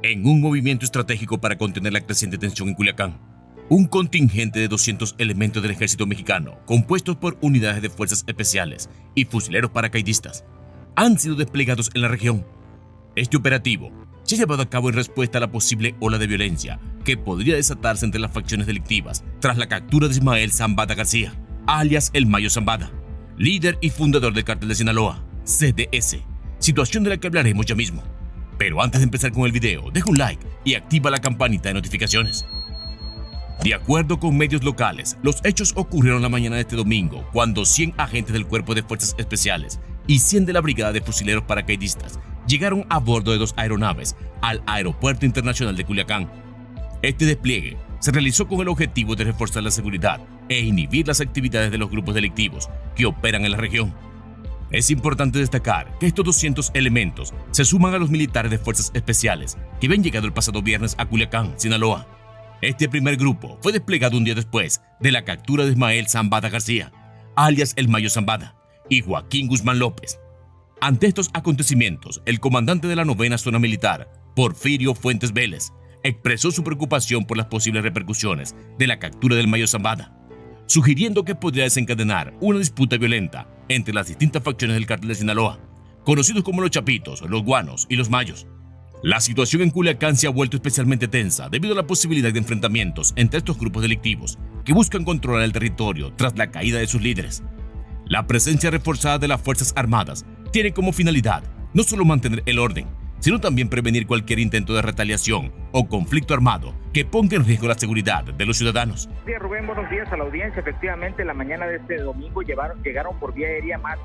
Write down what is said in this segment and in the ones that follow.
En un movimiento estratégico para contener la creciente tensión en Culiacán, un contingente de 200 elementos del ejército mexicano, compuestos por unidades de fuerzas especiales y fusileros paracaidistas, han sido desplegados en la región. Este operativo se ha llevado a cabo en respuesta a la posible ola de violencia que podría desatarse entre las facciones delictivas tras la captura de Ismael Zambada García, alias El Mayo Zambada, líder y fundador del Cártel de Sinaloa, CDS, situación de la que hablaremos ya mismo. Pero antes de empezar con el video, deja un like y activa la campanita de notificaciones. De acuerdo con medios locales, los hechos ocurrieron la mañana de este domingo, cuando 100 agentes del Cuerpo de Fuerzas Especiales y 100 de la Brigada de Fusileros Paracaidistas llegaron a bordo de 2 aeronaves al Aeropuerto Internacional de Culiacán. Este despliegue se realizó con el objetivo de reforzar la seguridad e inhibir las actividades de los grupos delictivos que operan en la región. Es importante destacar que estos 200 elementos se suman a los militares de fuerzas especiales que habían llegado el pasado viernes a Culiacán, Sinaloa. Este primer grupo fue desplegado un día después de la captura de Ismael Zambada García, alias El Mayo Zambada, y Joaquín Guzmán López. Ante estos acontecimientos, el comandante de la 9ª Zona Militar, Porfirio Fuentes Vélez, expresó su preocupación por las posibles repercusiones de la captura del Mayo Zambada, sugiriendo que podría desencadenar una disputa violenta entre las distintas facciones del Cártel de Sinaloa, conocidos como los Chapitos, los Guanos y los Mayos. La situación en Culiacán se ha vuelto especialmente tensa debido a la posibilidad de enfrentamientos entre estos grupos delictivos que buscan controlar el territorio tras la caída de sus líderes. La presencia reforzada de las Fuerzas Armadas tiene como finalidad no solo mantener el orden, sino también prevenir cualquier intento de retaliación o conflicto armado que ponga en riesgo la seguridad de los ciudadanos. Buenos días, Rubén, buenos días a la audiencia. Efectivamente, la mañana de este domingo llegaron por vía aérea más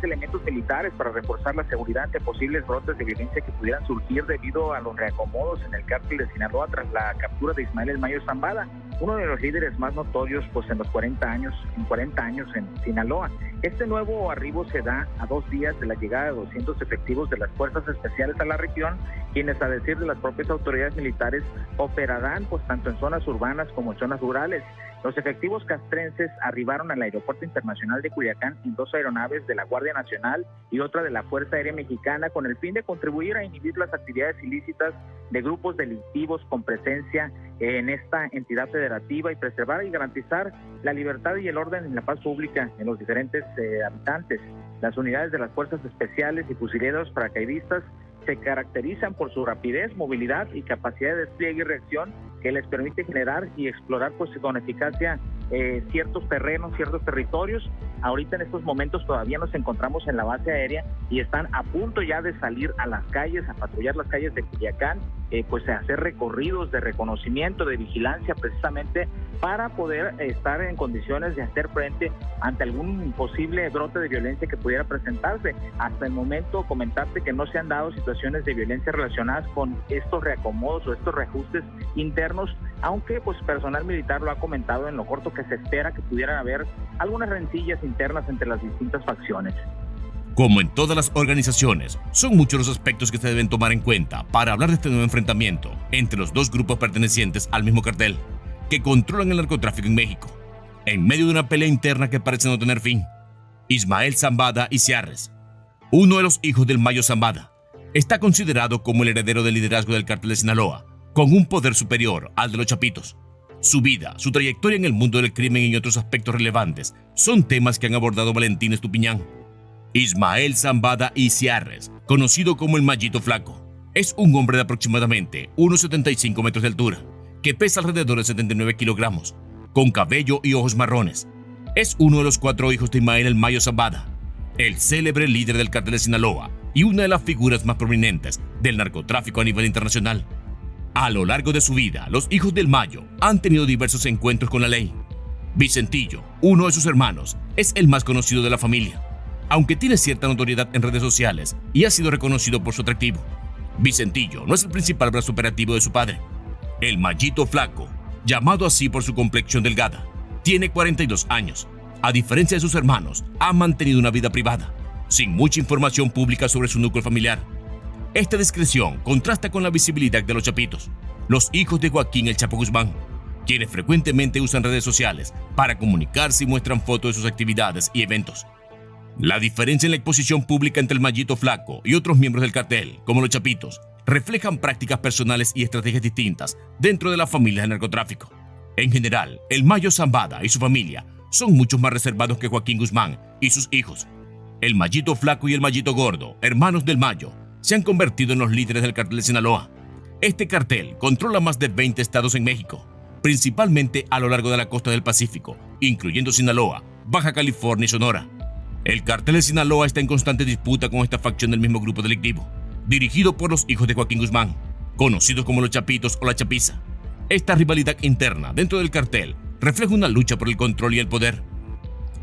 elementos militares para reforzar la seguridad ante posibles brotes de violencia que pudieran surgir debido a los reacomodos en el cártel de Sinaloa tras la captura de Ismael El Mayo Zambada, uno de los líderes más notorios en los 40 años en Sinaloa. Este nuevo arribo se da a 2 días de la llegada de 200 efectivos de las fuerzas especiales a la región, quienes, a decir de las propias autoridades militares, operarán tanto en zonas urbanas como en zonas rurales. Los efectivos castrenses arribaron al Aeropuerto Internacional de Culiacán en 2 aeronaves de la Guardia Nacional y otra de la Fuerza Aérea Mexicana, con el fin de contribuir a inhibir las actividades ilícitas de grupos delictivos con presencia en esta entidad federativa y preservar y garantizar la libertad y el orden y la paz pública en los diferentes habitantes. Las unidades de las Fuerzas Especiales y fusileros paracaidistas se caracterizan por su rapidez, movilidad y capacidad de despliegue y reacción que les permite generar y explorar con eficacia ciertos terrenos, ciertos territorios. Ahorita en estos momentos todavía nos encontramos en la base aérea y están a punto ya de salir a las calles, a patrullar las calles de Culiacán, a hacer recorridos de reconocimiento, de vigilancia, precisamente para poder estar en condiciones de hacer frente ante algún posible brote de violencia que pudiera presentarse. Hasta el momento, comentarte que no se han dado situaciones de violencia relacionadas con estos reacomodos o estos reajustes internos, aunque personal militar lo ha comentado en lo corto que se espera que pudieran haber algunas rencillas internas entre las distintas facciones. Como en todas las organizaciones, son muchos los aspectos que se deben tomar en cuenta para hablar de este nuevo enfrentamiento entre los 2 grupos pertenecientes al mismo cartel, que controlan el narcotráfico en México, en medio de una pelea interna que parece no tener fin. Ismael Zambada y Ciarres, uno de los hijos del Mayo Zambada, está considerado como el heredero del liderazgo del Cártel de Sinaloa, con un poder superior al de los Chapitos. Su vida, su trayectoria en el mundo del crimen y otros aspectos relevantes son temas que han abordado Valentín Estupiñán. Ismael Zambada y Ciarres, conocido como el Mayito Flaco, es un hombre de aproximadamente unos 75 metros de altura, que pesa alrededor de 79 kilogramos, con cabello y ojos marrones. Es uno de los 4 hijos de Ismael El Mayo Zambada, el célebre líder del Cártel de Sinaloa y una de las figuras más prominentes del narcotráfico a nivel internacional. A lo largo de su vida, los hijos del Mayo han tenido diversos encuentros con la ley. Vicentillo, uno de sus hermanos, es el más conocido de la familia, aunque tiene cierta notoriedad en redes sociales y ha sido reconocido por su atractivo. Vicentillo no es el principal brazo operativo de su padre. El Mayito Flaco, llamado así por su complexión delgada, tiene 42 años. A diferencia de sus hermanos, ha mantenido una vida privada, sin mucha información pública sobre su núcleo familiar. Esta discreción contrasta con la visibilidad de los Chapitos, los hijos de Joaquín El Chapo Guzmán, quienes frecuentemente usan redes sociales para comunicarse y muestran fotos de sus actividades y eventos. La diferencia en la exposición pública entre el Mayito Flaco y otros miembros del cartel, como los Chapitos, reflejan prácticas personales y estrategias distintas dentro de las familias del narcotráfico. En general, el Mayo Zambada y su familia son mucho más reservados que Joaquín Guzmán y sus hijos. El Mayito Flaco y el Mayito Gordo, hermanos del Mayo, se han convertido en los líderes del cartel de Sinaloa. Este cartel controla más de 20 estados en México, principalmente a lo largo de la costa del Pacífico, incluyendo Sinaloa, Baja California y Sonora. El cartel de Sinaloa está en constante disputa con esta facción del mismo grupo delictivo, dirigido por los hijos de Joaquín Guzmán, conocidos como los Chapitos o la Chapiza. Esta rivalidad interna dentro del cartel refleja una lucha por el control y el poder.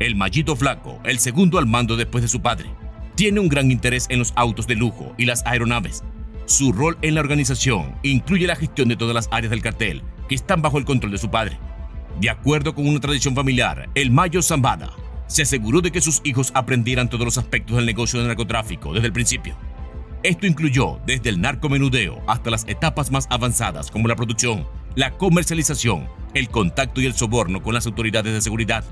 El Mayito Flaco, el segundo al mando después de su padre, tiene un gran interés en los autos de lujo y las aeronaves. Su rol en la organización incluye la gestión de todas las áreas del cartel que están bajo el control de su padre. De acuerdo con una tradición familiar, el Mayo Zambada se aseguró de que sus hijos aprendieran todos los aspectos del negocio del narcotráfico desde el principio. Esto incluyó desde el narcomenudeo hasta las etapas más avanzadas como la producción, la comercialización, el contacto y el soborno con las autoridades de seguridad.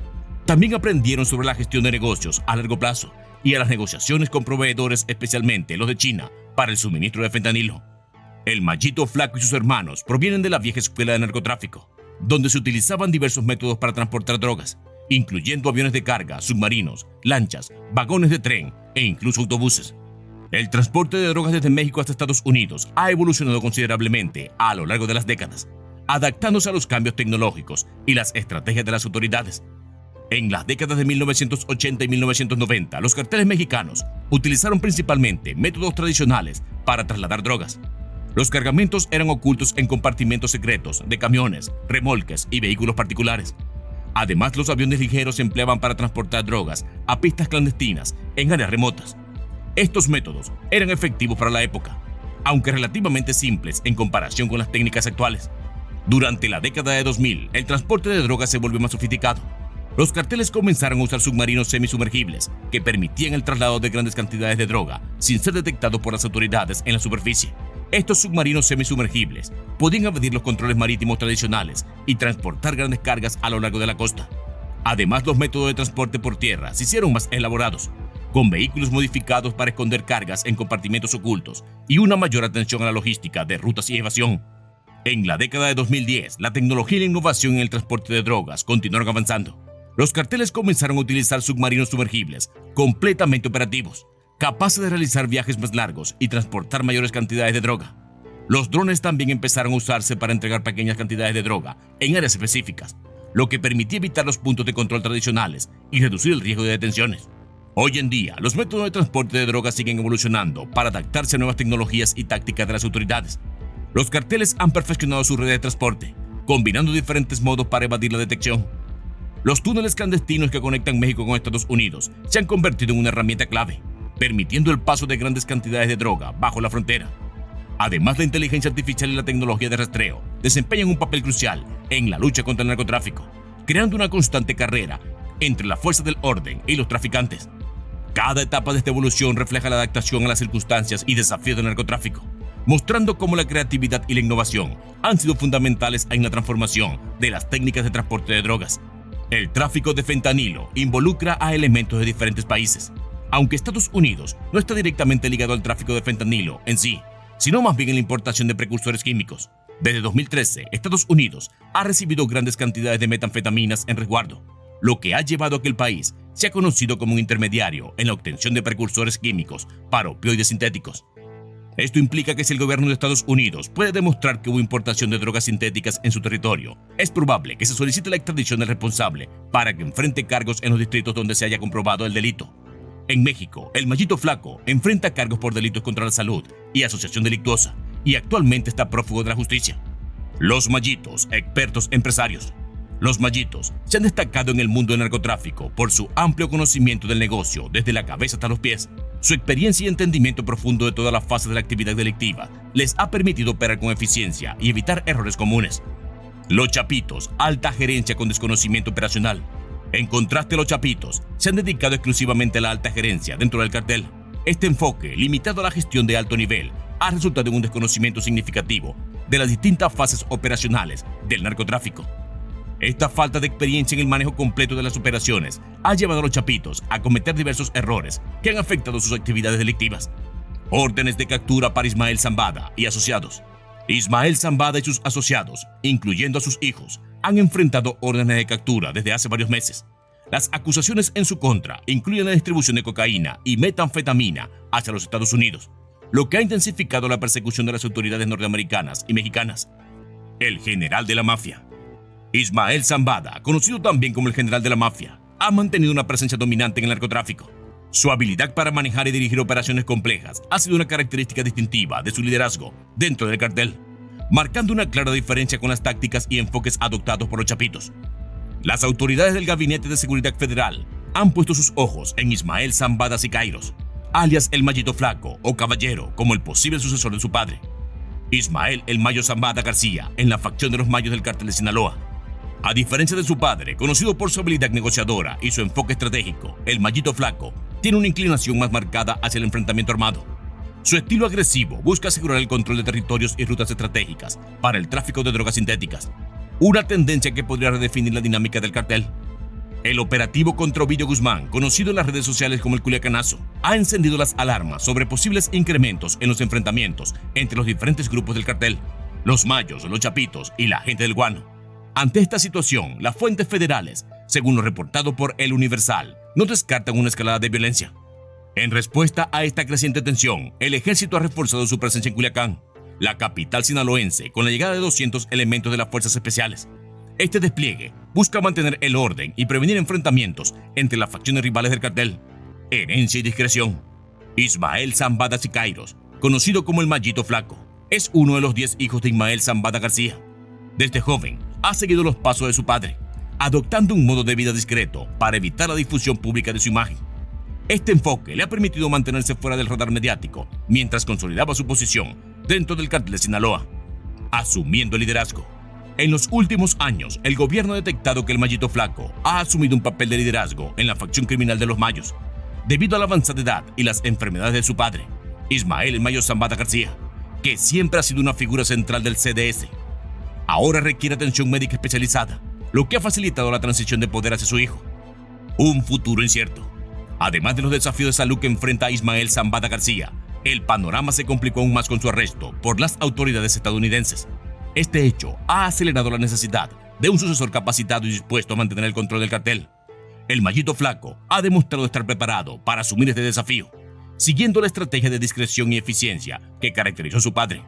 También aprendieron sobre la gestión de negocios a largo plazo y a las negociaciones con proveedores, especialmente los de China, para el suministro de fentanilo. El Mayito Flaco y sus hermanos provienen de la vieja escuela de narcotráfico, donde se utilizaban diversos métodos para transportar drogas, incluyendo aviones de carga, submarinos, lanchas, vagones de tren e incluso autobuses. El transporte de drogas desde México hasta Estados Unidos ha evolucionado considerablemente a lo largo de las décadas, adaptándose a los cambios tecnológicos y las estrategias de las autoridades. En las décadas de 1980 y 1990, los carteles mexicanos utilizaron principalmente métodos tradicionales para trasladar drogas. Los cargamentos eran ocultos en compartimentos secretos de camiones, remolques y vehículos particulares. Además, los aviones ligeros se empleaban para transportar drogas a pistas clandestinas en áreas remotas. Estos métodos eran efectivos para la época, aunque relativamente simples en comparación con las técnicas actuales. Durante la década de 2000, el transporte de drogas se volvió más sofisticado. Los carteles comenzaron a usar submarinos semisumergibles que permitían el traslado de grandes cantidades de droga sin ser detectados por las autoridades en la superficie. Estos submarinos semisumergibles podían evadir los controles marítimos tradicionales y transportar grandes cargas a lo largo de la costa. Además, los métodos de transporte por tierra se hicieron más elaborados, con vehículos modificados para esconder cargas en compartimentos ocultos y una mayor atención a la logística de rutas y evasión. En la década de 2010, la tecnología y la innovación en el transporte de drogas continuaron avanzando. Los carteles comenzaron a utilizar submarinos sumergibles completamente operativos, capaces de realizar viajes más largos y transportar mayores cantidades de droga. Los drones también empezaron a usarse para entregar pequeñas cantidades de droga en áreas específicas, lo que permitía evitar los puntos de control tradicionales y reducir el riesgo de detenciones. Hoy en día, los métodos de transporte de drogas siguen evolucionando para adaptarse a nuevas tecnologías y tácticas de las autoridades. Los carteles han perfeccionado su red de transporte, combinando diferentes modos para evadir la detección. Los túneles clandestinos que conectan México con Estados Unidos se han convertido en una herramienta clave, permitiendo el paso de grandes cantidades de droga bajo la frontera. Además, la inteligencia artificial y la tecnología de rastreo desempeñan un papel crucial en la lucha contra el narcotráfico, creando una constante carrera entre las fuerzas del orden y los traficantes. Cada etapa de esta evolución refleja la adaptación a las circunstancias y desafíos del narcotráfico, mostrando cómo la creatividad y la innovación han sido fundamentales en la transformación de las técnicas de transporte de drogas. El tráfico de fentanilo involucra a elementos de diferentes países, aunque Estados Unidos no está directamente ligado al tráfico de fentanilo en sí, sino más bien en la importación de precursores químicos. Desde 2013, Estados Unidos ha recibido grandes cantidades de metanfetaminas en resguardo, lo que ha llevado a que el país sea conocido como un intermediario en la obtención de precursores químicos para opioides sintéticos. Esto implica que si el gobierno de Estados Unidos puede demostrar que hubo importación de drogas sintéticas en su territorio, es probable que se solicite la extradición del responsable para que enfrente cargos en los distritos donde se haya comprobado el delito. En México, el Mayito Flaco enfrenta cargos por delitos contra la salud y asociación delictuosa, y actualmente está prófugo de la justicia. Los Mayitos, expertos empresarios. Los Mayitos se han destacado en el mundo del narcotráfico por su amplio conocimiento del negocio desde la cabeza hasta los pies. Su experiencia y entendimiento profundo de todas las fases de la actividad delictiva les ha permitido operar con eficiencia y evitar errores comunes. Los Chapitos, alta gerencia con desconocimiento operacional. En contraste, los Chapitos se han dedicado exclusivamente a la alta gerencia dentro del cartel. Este enfoque, limitado a la gestión de alto nivel, ha resultado en un desconocimiento significativo de las distintas fases operacionales del narcotráfico. Esta falta de experiencia en el manejo completo de las operaciones ha llevado a los Chapitos a cometer diversos errores que han afectado sus actividades delictivas. Órdenes de captura para Ismael Zambada y asociados. Ismael Zambada y sus asociados, incluyendo a sus hijos, han enfrentado órdenes de captura desde hace varios meses. Las acusaciones en su contra incluyen la distribución de cocaína y metanfetamina hacia los Estados Unidos, lo que ha intensificado la persecución de las autoridades norteamericanas y mexicanas. El general de la mafia. Ismael Zambada, conocido también como el general de la mafia, ha mantenido una presencia dominante en el narcotráfico. Su habilidad para manejar y dirigir operaciones complejas ha sido una característica distintiva de su liderazgo dentro del cartel, marcando una clara diferencia con las tácticas y enfoques adoptados por los chapitos. Las autoridades del Gabinete de Seguridad Federal han puesto sus ojos en Ismael Zambada Siqueiros, alias el Mayito Flaco o Caballero, como el posible sucesor de su padre. Ismael el Mayo Zambada García, en la facción de los Mayos del Cártel de Sinaloa. A diferencia de su padre, conocido por su habilidad negociadora y su enfoque estratégico, el Mayito Flaco tiene una inclinación más marcada hacia el enfrentamiento armado. Su estilo agresivo busca asegurar el control de territorios y rutas estratégicas para el tráfico de drogas sintéticas, una tendencia que podría redefinir la dinámica del cartel. El operativo contra Ovidio Guzmán, conocido en las redes sociales como el Culiacanazo, ha encendido las alarmas sobre posibles incrementos en los enfrentamientos entre los diferentes grupos del cartel, los Mayos, los Chapitos y la gente del Guano. Ante esta situación, las fuentes federales, según lo reportado por El Universal, no descartan una escalada de violencia. En respuesta a esta creciente tensión, el ejército ha reforzado su presencia en Culiacán, la capital sinaloense, con la llegada de 200 elementos de las fuerzas especiales. Este despliegue busca mantener el orden y prevenir enfrentamientos entre las facciones rivales del cartel. Herencia y discreción. Ismael Zambada Siqueiros, conocido como el Mayito Flaco, es uno de los 10 hijos de Ismael Zambada García. Desde joven, ha seguido los pasos de su padre, adoptando un modo de vida discreto para evitar la difusión pública de su imagen. Este enfoque le ha permitido mantenerse fuera del radar mediático mientras consolidaba su posición dentro del cartel de Sinaloa, asumiendo el liderazgo. En los últimos años, el gobierno ha detectado que el Mayito Flaco ha asumido un papel de liderazgo en la facción criminal de los Mayos, debido a la avanzada edad y las enfermedades de su padre, Ismael el Mayo Zambada García, que siempre ha sido una figura central del CDS. Ahora requiere atención médica especializada, lo que ha facilitado la transición de poder hacia su hijo. Un futuro incierto. Además de los desafíos de salud que enfrenta Ismael Zambada García, el panorama se complicó aún más con su arresto por las autoridades estadounidenses. Este hecho ha acelerado la necesidad de un sucesor capacitado y dispuesto a mantener el control del cartel. El Mayito Flaco ha demostrado estar preparado para asumir este desafío, siguiendo la estrategia de discreción y eficiencia que caracterizó a su padre.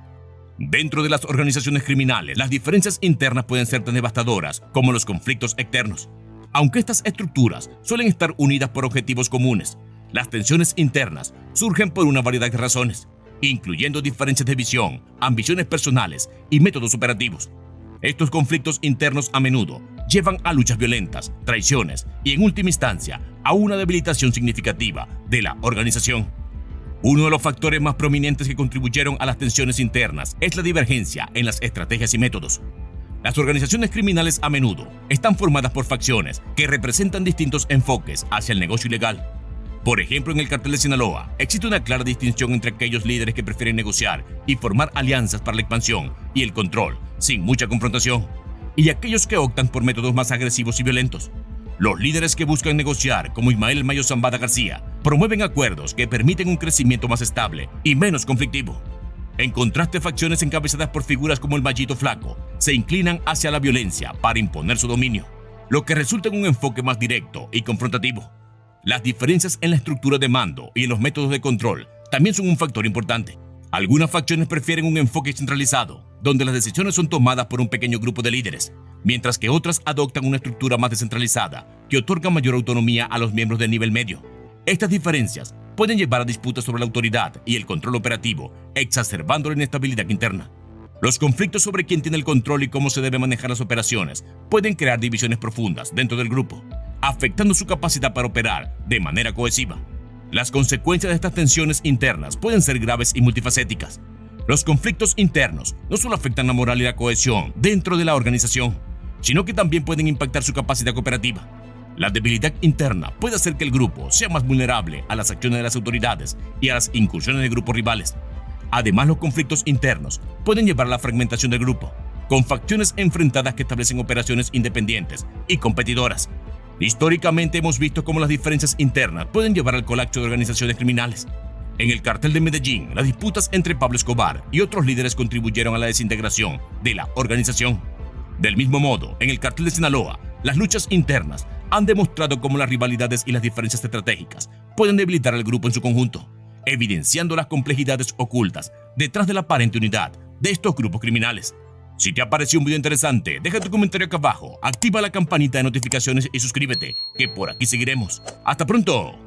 Dentro de las organizaciones criminales, las diferencias internas pueden ser tan devastadoras como los conflictos externos. Aunque estas estructuras suelen estar unidas por objetivos comunes, las tensiones internas surgen por una variedad de razones, incluyendo diferencias de visión, ambiciones personales y métodos operativos. Estos conflictos internos a menudo llevan a luchas violentas, traiciones y, en última instancia, a una debilitación significativa de la organización. Uno de los factores más prominentes que contribuyeron a las tensiones internas es la divergencia en las estrategias y métodos. Las organizaciones criminales a menudo están formadas por facciones que representan distintos enfoques hacia el negocio ilegal. Por ejemplo, en el cartel de Sinaloa existe una clara distinción entre aquellos líderes que prefieren negociar y formar alianzas para la expansión y el control sin mucha confrontación, y aquellos que optan por métodos más agresivos y violentos. Los líderes que buscan negociar, como Ismael Mayo Zambada García, promueven acuerdos que permiten un crecimiento más estable y menos conflictivo. En contraste, facciones encabezadas por figuras como el Mayito Flaco se inclinan hacia la violencia para imponer su dominio, lo que resulta en un enfoque más directo y confrontativo. Las diferencias en la estructura de mando y en los métodos de control también son un factor importante. Algunas facciones prefieren un enfoque centralizado, donde las decisiones son tomadas por un pequeño grupo de líderes, mientras que otras adoptan una estructura más descentralizada que otorga mayor autonomía a los miembros del nivel medio. Estas diferencias pueden llevar a disputas sobre la autoridad y el control operativo, exacerbando la inestabilidad interna. Los conflictos sobre quién tiene el control y cómo se deben manejar las operaciones pueden crear divisiones profundas dentro del grupo, afectando su capacidad para operar de manera cohesiva. Las consecuencias de estas tensiones internas pueden ser graves y multifacéticas. Los conflictos internos no solo afectan la moral y la cohesión dentro de la organización, sino que también pueden impactar su capacidad cooperativa. La debilidad interna puede hacer que el grupo sea más vulnerable a las acciones de las autoridades y a las incursiones de grupos rivales. Además, los conflictos internos pueden llevar a la fragmentación del grupo, con facciones enfrentadas que establecen operaciones independientes y competidoras. Históricamente hemos visto cómo las diferencias internas pueden llevar al colapso de organizaciones criminales. En el cartel de Medellín, las disputas entre Pablo Escobar y otros líderes contribuyeron a la desintegración de la organización. Del mismo modo, en el cartel de Sinaloa, las luchas internas han demostrado cómo las rivalidades y las diferencias estratégicas pueden debilitar al grupo en su conjunto, evidenciando las complejidades ocultas detrás de la aparente unidad de estos grupos criminales. Si te ha parecido un video interesante, deja tu comentario acá abajo, activa la campanita de notificaciones y suscríbete, que por aquí seguiremos. ¡Hasta pronto!